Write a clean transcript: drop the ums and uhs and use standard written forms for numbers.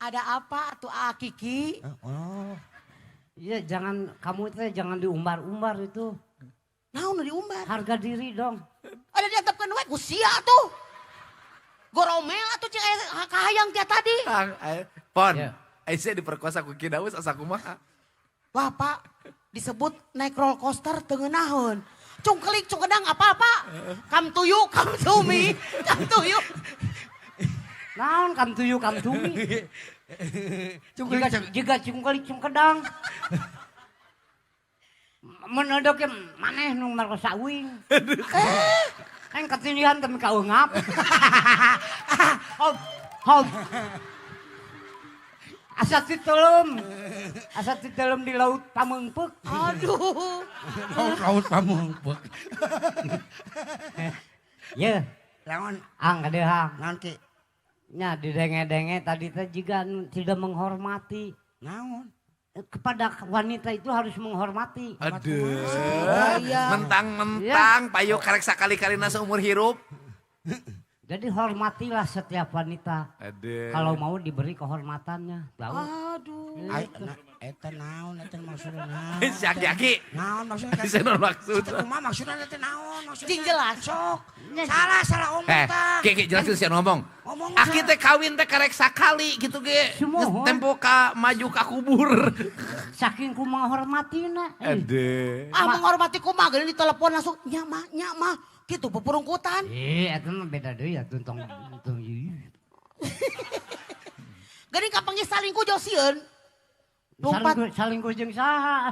Ada apa tuh Kiki? Oh. Iya kamu itu jangan diumbar-umbar itu. Naon diumbar? Harga diri dong. Ada diantepkeun we ku sia tuh. Goromel atuh cek kahayang tiap tadi. Pon, Ya. Aisyah diperkosa ku Kidaus asa kumaha. Wah Pak, disebut naik roller coaster tengenaheun. Cungkelik, cungkedang apa-apa. Kam tuyu, kam tumi, kam tuyu. Naon kam tuyu kam tumi. Jika cungkelik cungkedang. Menodok maneh nu marosa uing. Kan ketindihan temi kaungap. Hop. Asa titelum di laut Pameungpeuk. Aduh. Laut Pameungpeuk. Ye, Lawan kadeuhang. naon ki? Nya didenge-denge tadi teh jiga tidak menghormati. Naon? Kepada wanita itu harus menghormati. Aduh. Iya. Mentang-mentang payo karek sakali-kalina seumur hirup. Jadi hormatilah setiap wanita. Aduh. Kalau mau diberi kehormatannya. Tahu? Aduh. Eta naon eta maksudna naon? Siak Yaki. Naon maksudna? Bisa non maksud. Kumaha maksudna teh naon maksudna? Cing jelas. Sok. Salah omong tah. Kiki jelasin sih ngomong. Ngomong Aki teh kawin teh karek sakali gitu ge. Semohon. Tempo ka maju ka kubur. Saking ku menghormatinya. Aduh. Menghormati kumaha geuning ditelepon langsung nya mah gitu pepurungkutan. Eta mah beda deui atuh tong. Geuning kapanggih salingkuh josieun. Saling jeung saha?